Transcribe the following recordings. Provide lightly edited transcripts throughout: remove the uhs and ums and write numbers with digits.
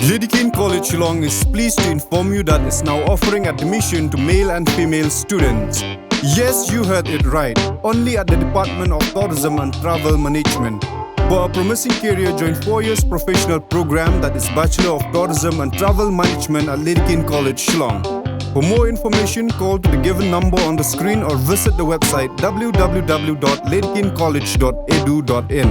Lidikin College Shillong is pleased to inform you that it's now offering admission to male and female students. Yes, you heard it right. Only at the Department of Tourism and Travel Management. For a promising career, join 4 years professional program that is Bachelor of Tourism and Travel Management at Lidikin College Shillong. For more information, call to the given number on the screen or visit the website www.lidikincollege.edu.in.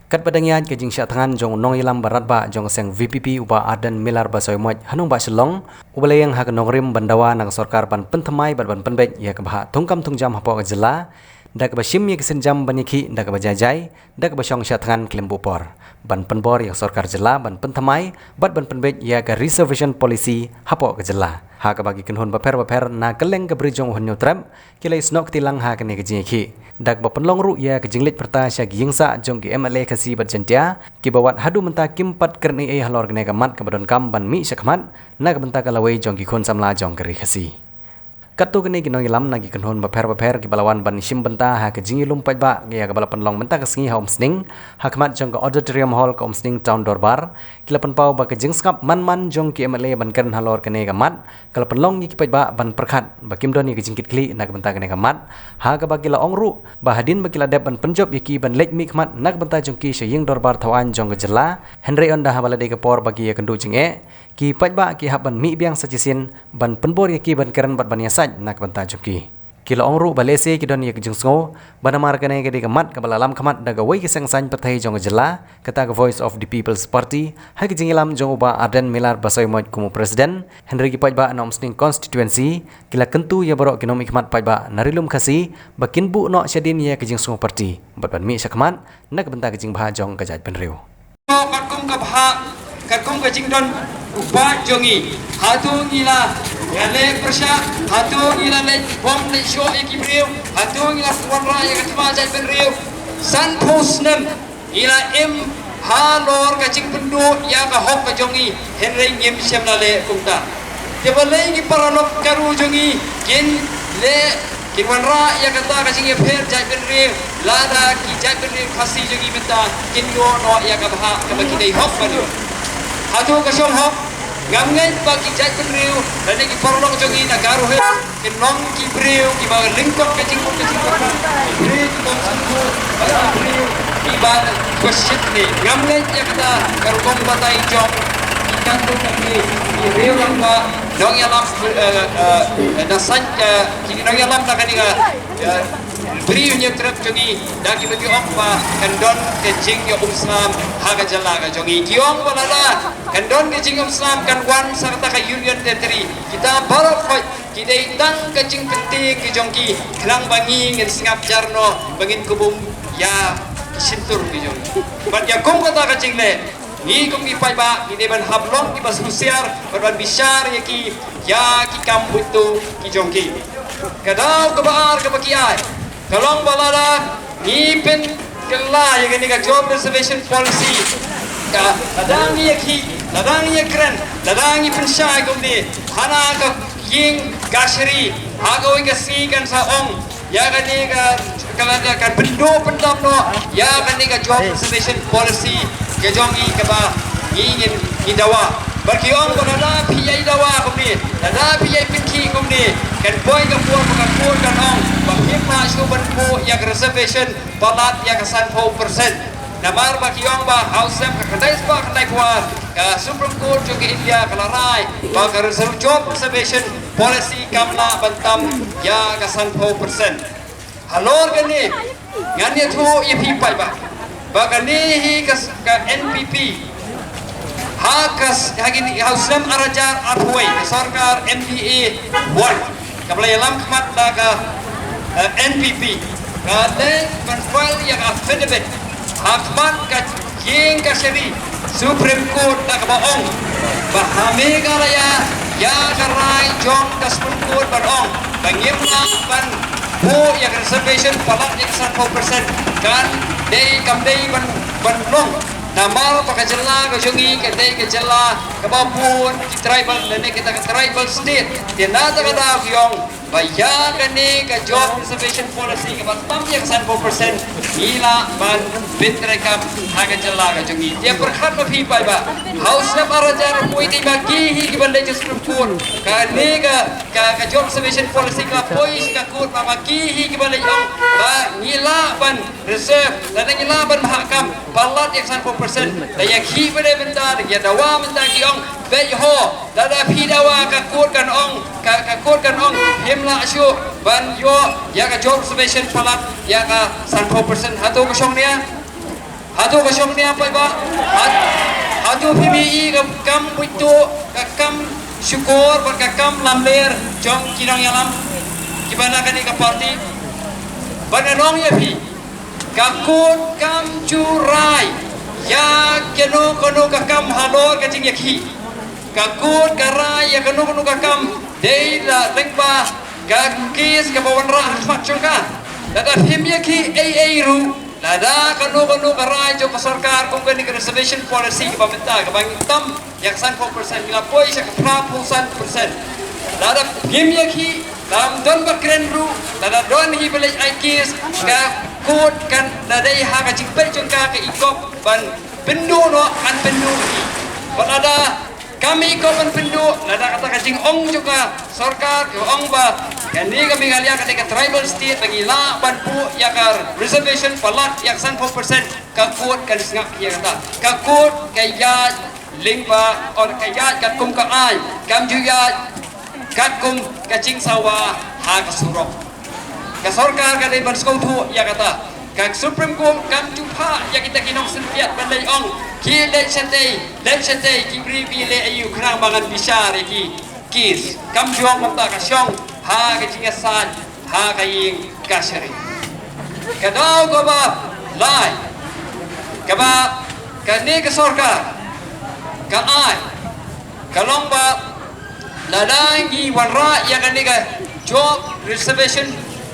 Kat padangyan ke jing tangan jong nong ilam barat ba jong seng VPP uba adan milar ba soy moj hanung ba Shillong ubalayang hak nong rim bandawa nang sarkar ban pentamai ban penbet ya ke bah tungkam tungjam hapo ke jela dak ba shim ye senjam baniki dak ba jajai dak ba shong tangan kelembu por ban penbor yang sarkar jela ban pentamai ban penbet ya ke reservation policy hapo ke jela ha ka bagi kenhon ba per na keleng ke brijong honyo tram kilai snok tilang ha ke ne ke jiki dak ba penlong ru ya ke jinglit perta sya gingsa jong ki MLA kasi berjentia ki bawat hadu menta kimpat kerni ai halor gene kamat ke badon kam ban mi syakmat na ke benta kalawai jong ki khon samla jong keri kasi katu gene ki nong ilam na ki kenhon ba per ki balawan ban sim benta ha ke jingi lumpai ba ya ke bala penlong menta ke singi ha omsning hakmat jong ke auditorium hall ke omsning town dorbar kila penpau ba ke jingskap man jong ki MLA ban kern halor kene kamat kala penlong ki pai ba ban perkhat ba kimdon ni ke jingkit kli na ke benta kene kamat ha ke ba kila ongru ba hadin ba kila dep ban penjob yaki ban lek mi kamat na ke benta jong ki sying dorbar thawan jong ke jela henry on dah bala de ke por bagi ya kendu jinge ki pai ba ki ha ban mi biang sajisin ban penbor yaki ban kern bat ban yasaj nak banta juki kilo ongru balese ki don yak jingso banamar kane ke kamat ke balalam kamat daga wei ki sengsan pathai jong jela kata ke voice of the people's party ha ki jingilam jong uba aden milar basoi moj kumu president henry ki pajba announcing constituency kila kentu ya borok kinom ikmat pajba narilum khasi bakin bu no syadin ya ki jingso party ban mi sakmat nak banta ki jing bha jong ka jaj penriu kat kum ka bha kat kum ka jingdon upa jongi hatu ngila yale persya hatu ngila le bom le sho ekibriu hatu ngila tuan raya ka tma jai benriu san posnem ila im halor ka jing pendu ya ka hok ka jongi henry ngim syamla le kumta tebale ki paranok karu jongi kin le kinwan ra ya kata ka jing pher jai benriu lada ki jai benriu khasi jongi benta kin yo no ya ka bha ka baki dei hok banu hatu ka shom hok gamngai bagi jai penriu dan ki porlong jongi na garu he ki nong ki priu ki ba lingkok ke jingkok priu ki tom sanku priu ki ba question ni gamngai ya kata garu kong batai jong ikan tu ki priu lang ba dong ya lam na san ki dong ya lam na kaninga priu nya trap jongi dagi bagi okpa kandon ke jing ya umsam haga jalaga jongi kiong balala kandon ke jing umsam kan wan serta ke union territory kita baru fight kita itang ke jing penting ke jongki kelang bangi ngin singap jarno bangin kubum ya sintur ke jongi bat ya kong kata ke jing le ni kong ki pai ba ki deban hablong ki bas husiar ban bisar ya ki kambut tu ki jongki kadau ke baar ke bakiai kalong balada ni pen kala ya gani ka job reservation policy ka ladang ni ki ladang ni kren ladang ni pensyai gumdi hana ka ying gashri hago ka si kan sa ong ya gani ka kalada kan bendo pendam no ya gani ka job reservation policy ke jongi ka ba ingin idawa bagi ong balada piyai dawa gumdi lada piyai pinki gumdi kan boy ka puan kan ong bagi masuk benku yang reservation balat yang kesan 4%. Namar bagi orang bah house sem kedai sebab kedai kuat ke Supreme Court juga India kelarai bagi job reservation policy kamla bentam yang kesan 4%. Halor gani ngani tu ipi pai bah bagani hi ke NPP hakas hagini house sem arajar arhuai sarkar MDA 1 kabla yalam kmat daga NPP kade konfal yang affidavit hakmat ka king ka syari Supreme Court na kabaong bahami karaya ya karai jong ka Supreme Court barong bangim na ban po yang reservation palat yang 4% kan day kamday ban long namal pakajela ka jongi ka day ka jela kabapun ki tribal na kita ka tribal state tinata ka daw yung bayagan ni ka job reservation policy ka batam yang 100% ila ban bitrekam haga jala ka jungi dia berkat mafi pai ba house na para jar poi ti bagi hi ki ban legislature ka ni ka job reservation policy ka poi ka kut ma bagi hi ki ban legislature ba ngila ban reserve dan ngila ban mahakam balat yang 100% dan yang hi pada bentar ya dawa bentar ki ong be ho dada phi dawa ka kut kan ong ka kut kan ong himla asyu ban yo ya ka job reservation palat ya ka 100% hatu kosong dia apa ba hatu PBI ka kam puito ka kam syukur ban ka kam lamler jong kinong yalam kibana kani ka party bananong ya pi ka kut kam curai ya keno kono ka kam halor ka jing yakhi ka kut ka rai ya kono ka kam dei la lengba ka kis ka bawan ra mat chongka dada himya ki ai ru dada kanu ka rai jo ka sarkar kung kani ka reservation policy ka pamenta ka bang tam yak 100% nila poi sa ka prapu 100% dada himya ki dam don ba kren ru dada don hi village ai kis ka kut kan dada ha ka jing pe chongka ka ikop ban pendu no an pendu ki dada kami kawan pendu nada kata kacing ong juga sarkar ke ong ba kani kami galia ketika tribal state bagi la banpu ya kar reservation palat yang 100% kakut kan sengak ya kata kakut kaya lingba or kaya kakum ka ai kam juga kakum kacing sawa ha kasurok ka sarkar ka dei ban skautu ya kata kak Supreme Court kam jumpa ya kita kinong sentiat bandai ong ki le chete ki bribi le ayu khrang bangan bisar ki kis kam juang mata ka syong ha ka jingasan ha ka ying ka shari ka dau ko ba lai ka ba ka ne ka sarkar ka ai ka long ba ladangi wanra ya ka ne ka job reservation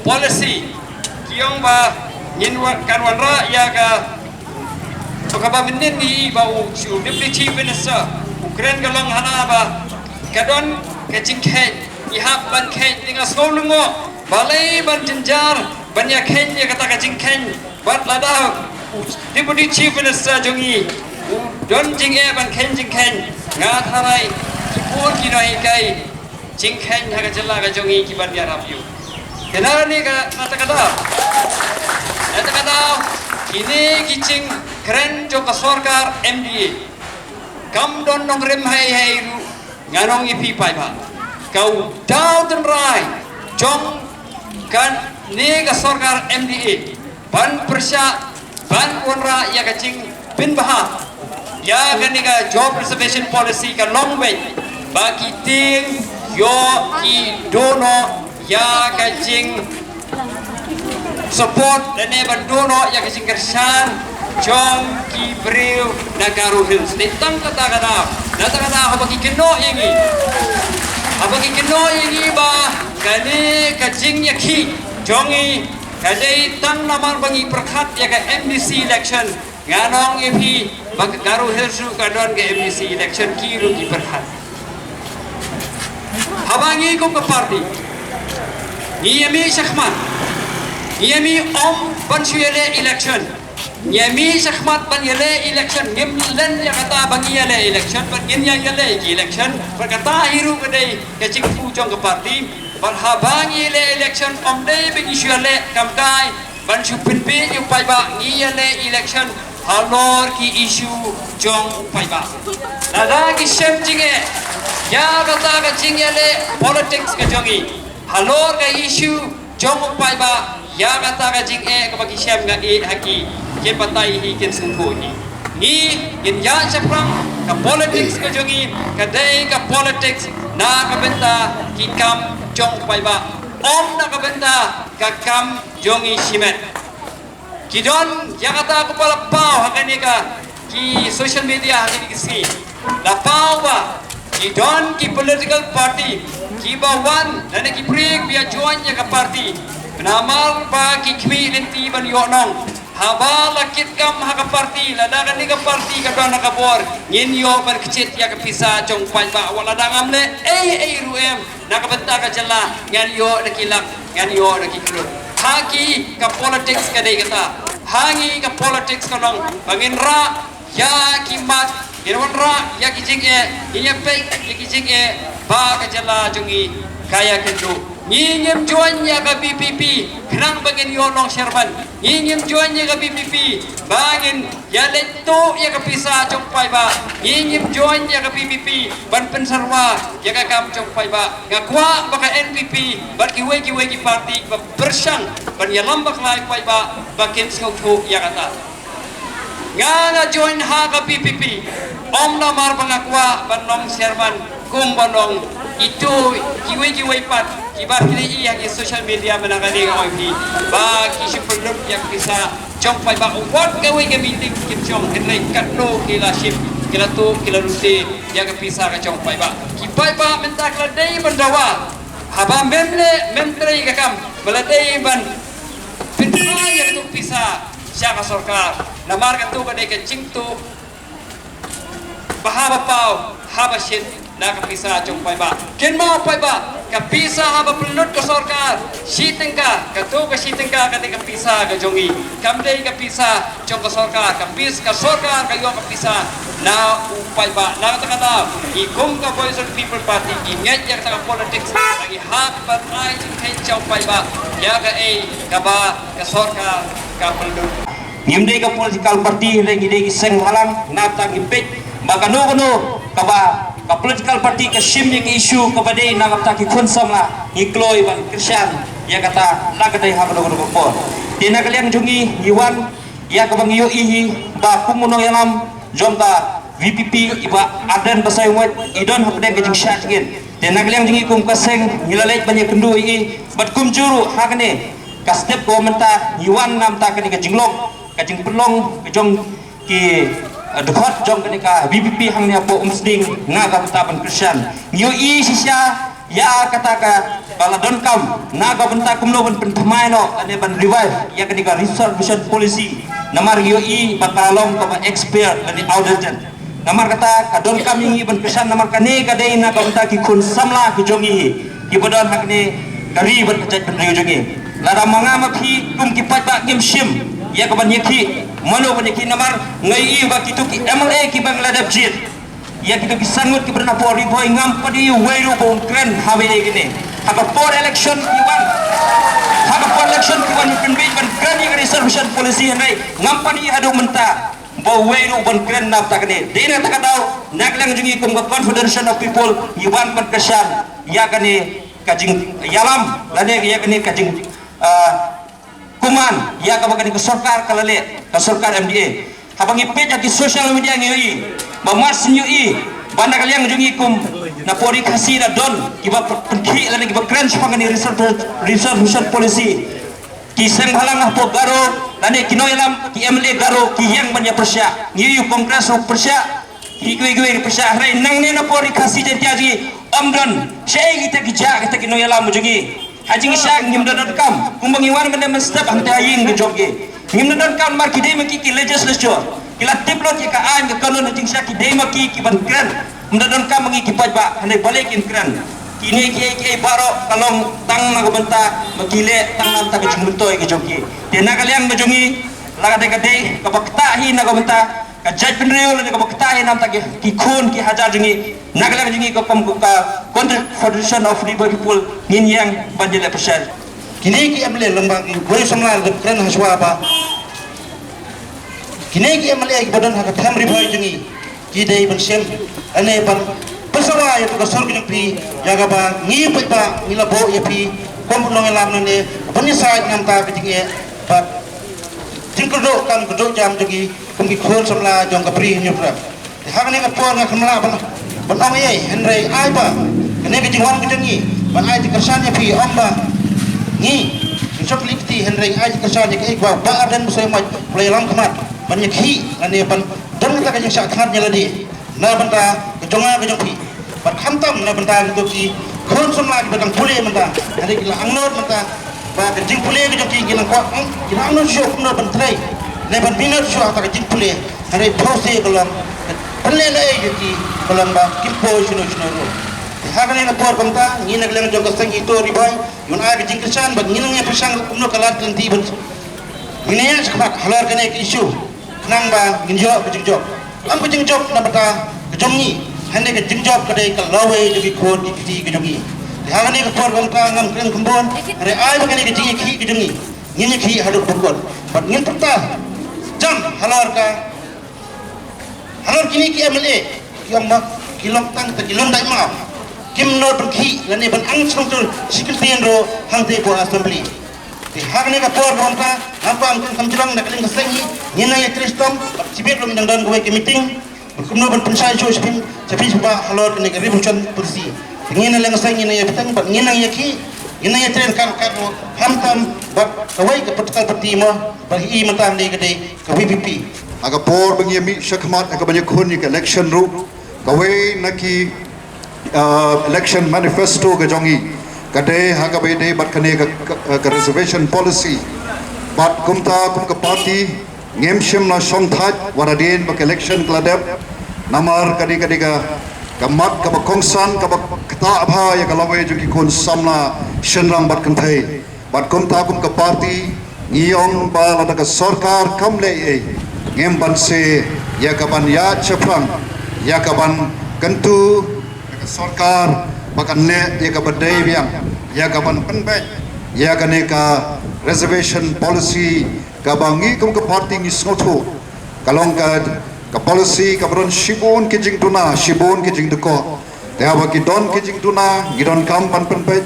policy kiong ba Inwan kanwan ra ya ka pagkaba minin ni bau chu deputy chief minister Ukraine ka lang hana ba kadon ka jingkhen ihap ban khen tinga skolungo balai ban jinjar ban ya khen ya kata ka jingkhen bat lada deputy chief minister jongi don jing e ban khen jingkhen nga tharai kipur ki nai kai jingkhen ha ka jalla ka jongi ki ban ya rap yu kenara ni ka kata kini kicing keren jo ka sarkar MDA kam don nong rem hai ru nganong ipi pai ba kau dau ten rai jong kan ni ka sarkar MDA ban persya ban onra ya kacing bin baha ya kan ni ka job reservation policy ka long way bagi ting yo ki dono ya kacing support dan bandono ya kasing kersan jong ki breu nagaru hills ditang kata apa ki keno ini ba kani kajing ya ki jongi kadai tang namar bangi perkat ya ka MDC election nganong ipi bag garu hills kadon ke MDC election ki ru ki perkat habangi ko ka party ni yami shakhmat Yami om ban syele election. Yami sakhmat ban yele election. Ngim len ya kata bang yele election. Ban ngin yang yele election. Berkata hiru kedai kecik pujong ke parti. Ban habang yele election om dei bagi syele kamkai. Ban supin pe upai ba yele election. Halor ki isu jong upai ba. Nada ki sem jinge. Ya kata kecing yele politics ke jongi. Halor ka isu jong upai ba. Ya kata kajing kapag isyam nga haki kin patay hi kin sungkuhi ni kin ya saprang ka politics ka jongi kadai ka politics na kabenta ki kam jong paiba om na kabenta ka kam jongi simet kidon ya kata ko pala pau hakani ka ki social media hakani kisi la pau ba kidon ki political party ki bawan dan ki break biya join ya ka party Namal ba ki kmi linti ban yo nong haba lakit kam haka parti ladagan ni ka parti ka dana ka bor ngin yo bar kecit ya ka pisa jong pai ba wala dangam le ruem na ka benta ka jalla ngan yo de kilak ngan yo de kiklut haki ka politics ka dei kata hangi ka politics ka long bangin ra ya kimat irwan ra ya kijing inya pe ya kijing ba ka jalla jongi kaya kendu ngingim juannya ke BPP kerang bangin yolong Sherman ngingim juannya ke BPP bangin ya letu ya ke pisah congpai ba ngingim juannya ke BPP ban pensarwa ya ke kam congpai ba ngakwa baka NPP ban kiwe ki parti bersang ban ya lambak lai pai ba bakin skau ya kata ngana join ha ke BPP om namar pengakwa ban nong Sherman kum banong itu kiwe pat kibar kili yang di social media menangani OIP bagi super group yang bisa jong pai ba what kawe ke meeting kim jong kenai katno kila ship kila tu kila ruti yang bisa ke jong pai ba kipai ba mentak ladai bandawa haba memle menteri kakam meladai ban pintai yang tu bisa siapa sorkar namar katu kadai ke cingtu bahaba pau haba shit na kapisa jong pai ba ken mau pai ba kapisa haba pelut ke sorkar sitengka katu ke sitengka kate kapisa ke jongi kamdei kapisa jong ke sorkar kapis ke sorkar kayo kapisa na upai ba na kata ikum ka voice of people party ingat yang ta politics lagi hak patrai ke jong pai ba ya ka ka ba ke sorkar ka pelut ngimdei ka political party lagi dei seng halang na ta gipet maka no kaba ka political party ka shimnya ke issue ka badai na kapta ki khonsam la ikloi ban krisyan ya kata la kadai ha no ko tina kalian jungi iwan ya ka bang yo ihi ba kumuno yalam jomta VPP iba adan basai wat idon hapde ke jing shat gen tina kalian jungi kum kaseng ngilalait banyak kendu i bat kum juru hakne ka step komenta iwan nam ta ke jinglong ka jing pelong ke jong ki dekat jong kenika BPP hangnya po umsding naga bentapan Christian nyu i sisya ya kataka baladon kam naga benta kumlo ban pentamai no ane ban revive ya kenika reservation policy namar nyu i batalong ko expert ane audit namar kata kadon kam ngi ban Christian namar kane kadai naga benta ki kun samla ki jongi ki bodon hakne dari ban kecet ban jongi lara manga mapi kum ki pat ba game shim ya kaban yaki mano ban yaki namar ngai i ba kitu ki MLA ki Bangladesh jit ya kitu ki sangut ki berna pori boy ngam padi weiru bon kren hawe gini haba for election ki wan pen bi ban kren ni reservation policy ngai ngam padi adu menta bo weiru bon kren nap takne dina takadau naklang jungi kum confederation of people iwan ban kesan ya kane kajing yalam lane ya kane kajing kuman ya kabakan ke sorkar kalale ke sorkar MDA habang ipet ki social media ngi bamas nyi banda kalian jungi kum na pori kasi na don kiba penki lani kiba crunch pangani reservation policy ki seng halang po garo lani kinoilam ki MLA garo ki yang banya persya ngi kongres persya ki gwe persya rai nang ne na pori kasi jentiaji amdon sei kita kijak kita kinoilam jungi hajing isyak ngimdon kam kumbang iwan benda mestap hang taying ke joge ngimdon kam mar kidai maki ki legislature kila tiplot ki ka an ke kanon hajing isyak kidai maki ki ban kran ngimdon kam mangi ki pajba hanai balikin kran kini ki baro kalong tang na benta makile tang nam ta ke jumtoy ke joge tena kalian bajungi laga de kade ka bakta hi na benta ka jaj penriu le ka bakta hi nam ta ki khun ki hajar jungi nagala jungi ka pam ka confederation of river people ngin yang banjele persen kini ki amle lambang boleh samla kren haswa apa kini ki amle ki badan hak tham river jungi ki dei ban sem ane ban pesawa ya ka sor ki pi jaga ba ngi pa ngila bo ya pi kom long lam ne ban ni sa ngam ta ki ngi ba tingkudo kam kudo jam jungi kum ki khol samla jong ka pri nyupra hak ne ka por nga kamla ban ong ye henry ai ba kene ke jingwan ke jengi ban ai dikersan ya pi amba ni sop likti henry ai dikersan ya ke ba adan musai mai play lam kamat ban ye khi ane ban don ta ke sak khat nyaladi na banta ke jonga ke jongpi ban khamtam na banta ke ki khon somla ke bang pule banta ane ki la angnot banta ba ke jing pule ke jongki ki lang kwa ki lang no shop no ban trai leban minat so ata jing pule hari proses kolom pelle le yuki kolom ba kimpo shino ro hagane na por komta ni nagleng jong kasang ito ribai yun ay jing krisan bag nginang ya pasang kumno kalat kanti ban minaya sakak halar kane issue nang ba ginjo bejing am bejing job na bata jongi hande ke jing job kadai ka lawe jogi khon ki ki jongi hagane ka por komta ngam kren kumbon re ay bagane ke jing ki jongi ngini ki hadu bukol bat ngin pata jam halar kini ki MLA yang mak kilong tang ta kilong dai ma kim no pergi lane ban ang song tu secretary ro hang te po assembly ti hagne ka por ronta apa ang kamjirang nak ling kasengi ngina ya tristom sibet ro mindang dan go ke meeting kumno ban pensai so spin tapi ba halor ni ka revolution kursi ngina lang kasengi na ya bitang ban ngina ya ki ngina ya tren kan hamtam ba kawai ka patkal pati mo ba hi matam ni kadai ka VPP aga por bangi mi shakmat aga banyak khun ni election ru kawai naki election manifesto ke jongi kade haga bede bat kane ka reservation policy bat kumta kum ka party ngem shim na song thaj waradin bak election kladep namar kadi ka kamat ka kongsan ka kata abha ya ka lawe ju ki kon samna shenrang bat kanthai bat kumta kum ka party ngiyong ba la ka sarkar kamle ngem ban se ya ka ban ya chaprang ya ka ban kantu sarkar bakan ne ya ka badai biang ya ka ban penbek ya ka ne ka reservation policy ka bangi kum ka party ni snotho kalong ka policy ka bron shibon ke jing tuna shibon ke jing deko te aba ki don ke jing tuna gidon kam pan penbek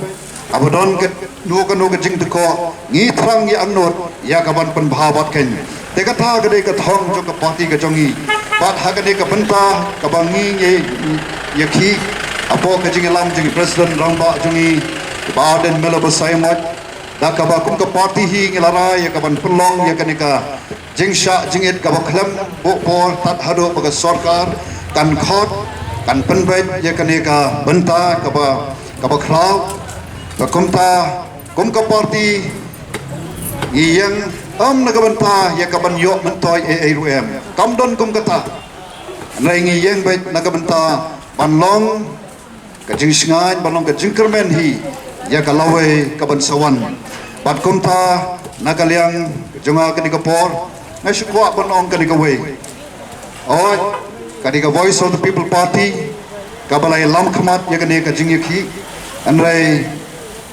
abadon ke no ka jing deko ngi thrang ya anot ya ka ban pen bhabat ken te ka tha ka de ka thong jo ka party ka jongi pat ha ka de ka banta ka bangi ye khi apo ka jing lam jing president rangba jongi baden mela basaimot da ka ba kum ka party hi ngilara ya ka ban pulong ya ka ni ka jingsha jingit ka ba khlam bo por tat hado ba sarkar kan khot kan penbet ya ka ni ka banta ka ba khraw ka kum ka party yang nagabanta ya ka ban yo mentoy ruem kam don kum kata nai ngi yang bet nagabanta banlong ka jing singai banlong ka jingkermen hi ya ka lawe ka ban sawan bat kumta nagaliang junga ka ni ka por na shukwa banong ka ni ka we oi ka ni ka voice of the people party ka balai lam khamat ya ka ni ka jing ki anrai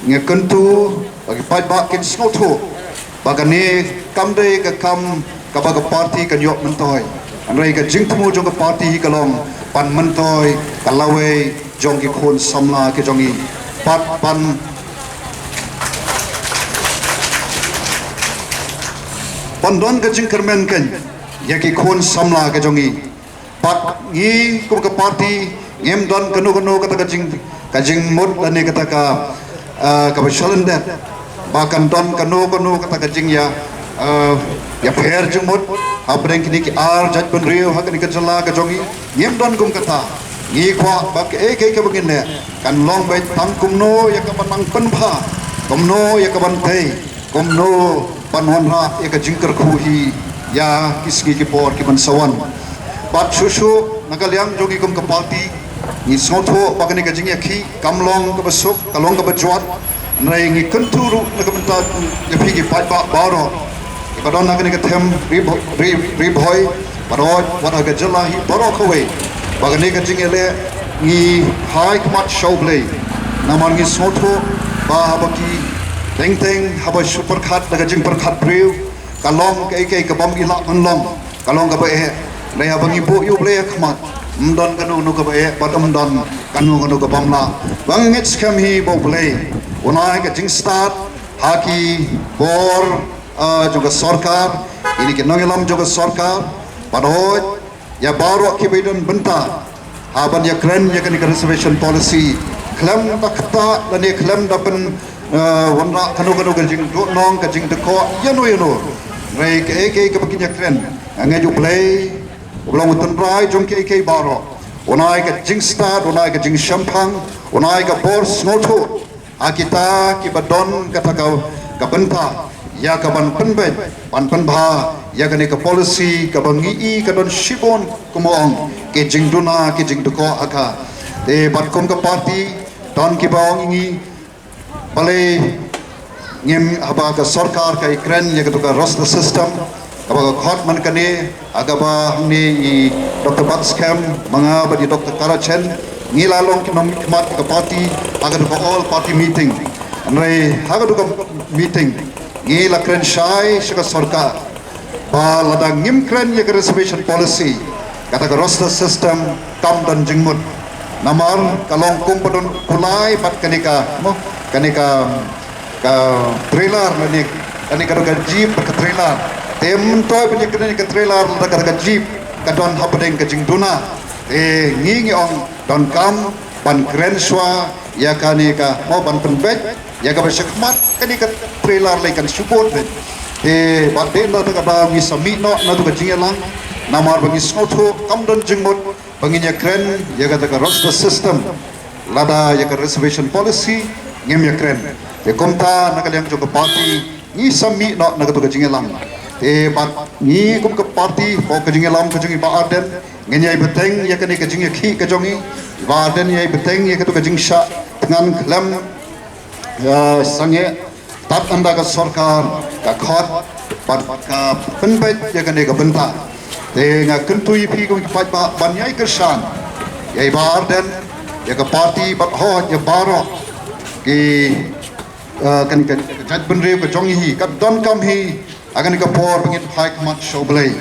nge kentu bagi pai ba kin snotho bagani kamde ka kam ka ba ka party ka yo mentoy anrai ka jing thmu jong ka party hi kalong pan mentoy ka lawe jong ki khon samla ke jongi pat pan don ka jing kermen kan ya ki khon samla ke jongi pat ngi kum ka party ngem don kanu ka jing mot ane kata ka bashalan dat bahkan don kanu kata ka jing ya fair jing mot abreng kini ki ar jaj pen rio ha kini ka jala ka jongi ngem don kum kata ngi kwa bak ke begin ne kan long bai tang kumno ya ka panang penpha kumno ya ka ban thei kumno panwan ra ya ka jingkar khu hi ya kisgi ki por ki ban sawan bat shushu nagaliang jogi kum ka party ni sotho bagani ka jing ya khi kamlong ka basuk kalong ka bajwat nai ngi kunturu nagamta ya phi ki pat ba baro ibadon nagani ka them ri boy barot wada ka jala hi baro khwe bagani ka jing ele ngi hai kmat showplay namar ngi sotho ba habaki teng haba super khat daga jing per khat priu kalong ke ka bam gi la long kalong ka ba e le abangi bo yu ble kmat mdon kanu no ka ba e batam don kanu ka bam la wang ngit scam hi bo play unai ka jing start haki bor juga sarkar ini ke nongelam juga sarkar padahal ya baru ki bedon benta haban ya kren ya kan reservation policy klaim takta dan ya klaim dapen wanra kanu ka jing do nong ka jing de ko yano rei ke bakinya kren ngai ju play ulang utun rai jong ke baro unai ka jing start unai ka jing champang unai ka bor snotho akita ki badon kata ka benta ya ka ban penbe ban penba ya ka ne ka policy ka ban ngi ka don shibon kumong ke jingduna ke jingduko aka te bat kom ka party don ki bawang ngi bale ngem haba ka sarkar ka ikran ya ka to ka roster system kabaga khot man kane agaba ni Dr. Batskam mga ba di Dr. Karachen ngilalong kimat ka party aga to all party meeting anre aga to meeting ngila kren shai shika sarkar ba lada ngim kren ya reservation policy kata ka roster system kam dan jingmut namar kalong kumpadon kulai pat kanika ka trailer manik kanika ka jeep ka trailer tem toy punya kena ke trailer la ka jeep ka don hapdeng ka jingduna ngi ong don kam ban krenswa ya kani ka mo ban penbet ya ka besekmat kani ka trailer lai kan support bat de na ka ba mi sami no na tu ka jingelang namar bangi snotho kam don jingmot banginya kren ya ka roster system lada ya ka reservation policy ngem ya kren komta na ka yang jong party ni sami no na ka tu ka jingelang bat ni kum ke party po ke jingelam ke jingi ba aden ngenyai beteng ya kene ke jingi khi ke jongi ba aden yai beteng ya ke to ke jing sha dengan klam sange tat anda ka sarkar ka khot bat ka penbet ya kene ke benta te nga kentui phi kum pat ba ban yai ke shan yai ba aden ya ke party bat ho ya baro ki kan ke jat benre ke jongi hi ka don kam hi akan kapor bangit high command show belai